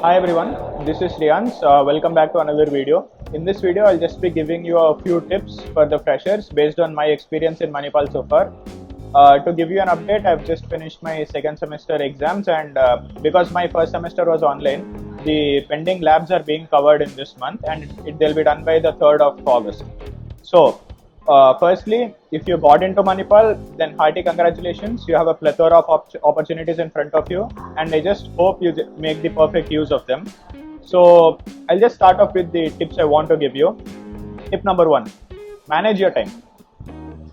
Hi everyone, this is Shriyans. Welcome back to another video. In this video, I'll just be giving you a few tips for the freshers based on my experience in Manipal so far. To give you an update, I've just finished my second semester exams, and because my first semester was online, the pending labs are being covered in this month, and they'll be done by the 3rd of August. So, firstly, if you got into Manipal, then hearty congratulations. You have a plethora of opportunities in front of you, and I just hope you make the perfect use of them. So, I'll just start off with the tips I want to give you. Tip number one, manage your time.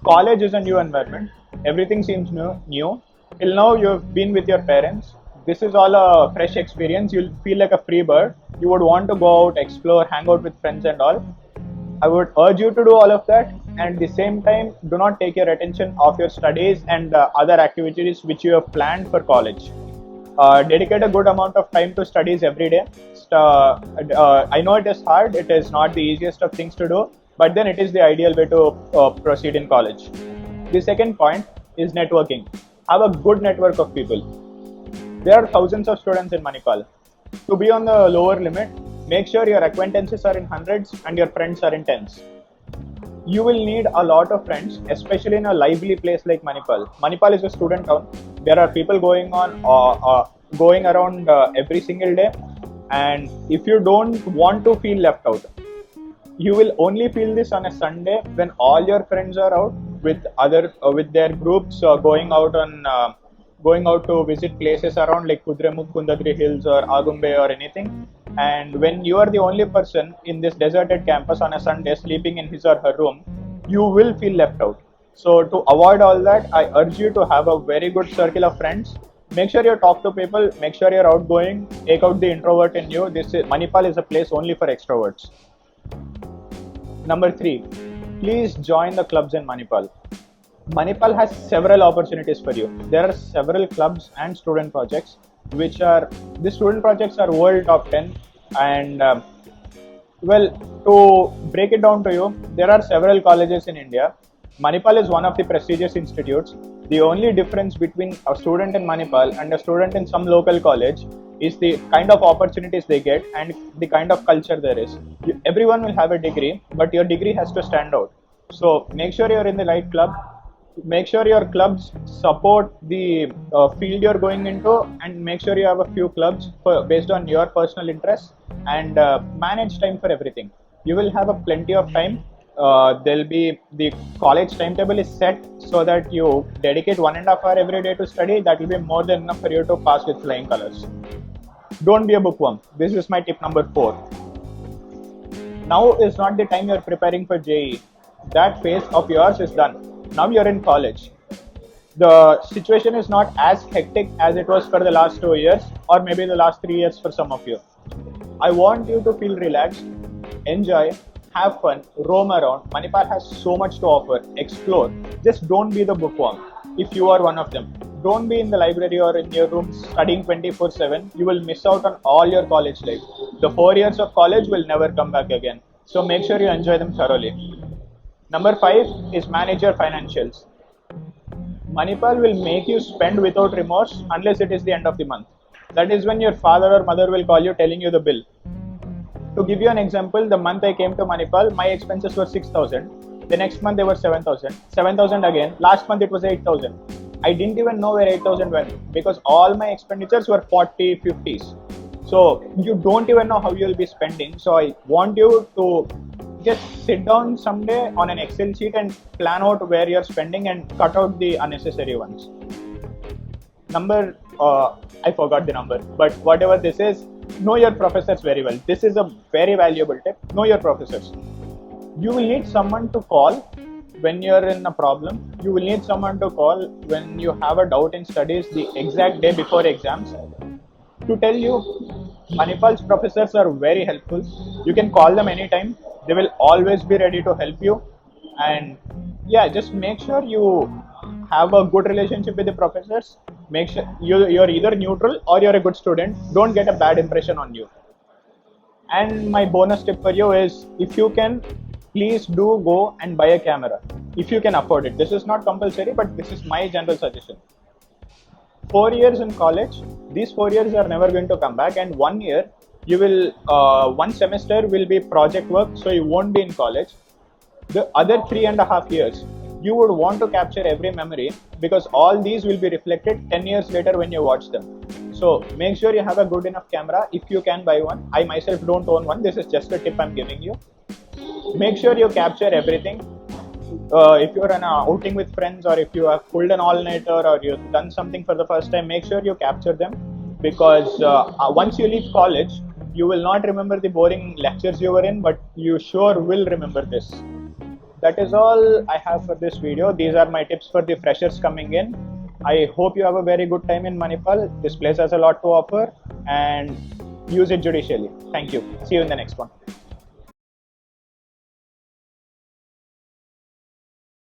College is a new environment. Everything seems new. Till now, you've been with your parents. This is all a fresh experience. You'll feel like a free bird. You would want to go out, explore, hang out with friends, and all. I would urge you to do all of that, and at the same time, do not take your attention off your studies and other activities which you have planned for college. Dedicate a good amount of time to studies every day. I know it is hard, it is not the easiest of things to do, but then it is the ideal way to proceed in college. The second point is networking. Have a good network of people. There are thousands of students in Manipal. To be on the lower limit, make sure your acquaintances are in hundreds and your friends are in tens. You will need a lot of friends, especially in a lively place like Manipal. Manipal is a student town. There are people going around every single day, and if you don't want to feel left out, you will only feel this on a Sunday when all your friends are out with their groups going out to visit places around like Kudremukh, Kundadri Hills or Agumbe or anything. And when you are the only person in this deserted campus on a Sunday sleeping in his or her room, you will feel left out. So to avoid all that, I urge you to have a very good circle of friends. Make sure you talk to people, make sure you're outgoing, take out the introvert in you. Manipal is a place only for extroverts. Number 3, please join the clubs in Manipal. Manipal has several opportunities for you. There are several clubs and student projects the student projects are world top 10, and to break it down to you, there are several colleges in India. Manipal is one of the prestigious institutes. The only difference between a student in Manipal and a student in some local college is the kind of opportunities they get and the kind of culture there is. Everyone will have a degree, but your degree has to stand out. So make sure you're in the right club. Make sure your clubs support the field you're going into, and make sure you have a few clubs based on your personal interests, and manage time for everything. You will have a plenty of time. There'll be the college timetable is set so that you dedicate 1.5 hours every day to study. That will be more than enough for you to pass with flying colors. Don't be a bookworm. This is my tip number 4. Now is not the time you're preparing for JEE. That phase of yours is done. Now you're in college. The situation is not as hectic as it was for the last 2 years or maybe the last 3 years for some of you. I want you to feel relaxed, enjoy, have fun, roam around. Manipal has so much to offer. Explore. Just don't be the bookworm if you are one of them. Don't be in the library or in your room studying 24/7. You will miss out on all your college life. The 4 years of college will never come back again. So make sure you enjoy them thoroughly. Number 5 is manage your financials. Manipal will make you spend without remorse unless it is the end of the month. That is when your father or mother will call you telling you the bill. To give you an example, the month I came to Manipal, my expenses were 6,000. The next month they were 7,000. 7,000 again. Last month it was 8,000. I didn't even know where 8,000 went because all my expenditures were 40, 50s. So you don't even know how you'll be spending. So I want you to just sit down someday on an Excel sheet and plan out where you're spending and cut out the unnecessary ones. I forgot the number, but whatever this is, know your professors very well. This is a very valuable tip. Know your professors. You will need someone to call when you're in a problem. You will need someone to call when you have a doubt in studies the exact day before exams. To tell you, Manipal's professors are very helpful. You can call them anytime. They will always be ready to help you. And yeah, just make sure you have a good relationship with the professors. Make sure you're either neutral or you're a good student. Don't get a bad impression on you. And my bonus tip for you is, if you can, please do go and buy a camera if you can afford it. This is not compulsory, but this is my general suggestion. 4 years in college, these 4 years are never going to come back, and 1 year You will one semester will be project work, so you won't be in college. The other 3.5 years, you would want to capture every memory, because all these will be reflected 10 years later when you watch them. So make sure you have a good enough camera. If you can buy one, I myself don't own one, this is just a tip I'm giving you. Make sure you capture everything. If you're on a outing with friends, or if you have pulled an all-nighter, or you've done something for the first time, make sure you capture them, because once you leave college, you will not remember the boring lectures you were in, but you sure will remember this. That is all I have for this video. These are my tips for the freshers coming in. I hope you have a very good time in Manipal. This place has a lot to offer, and use it judicially. Thank you. See you in the next one.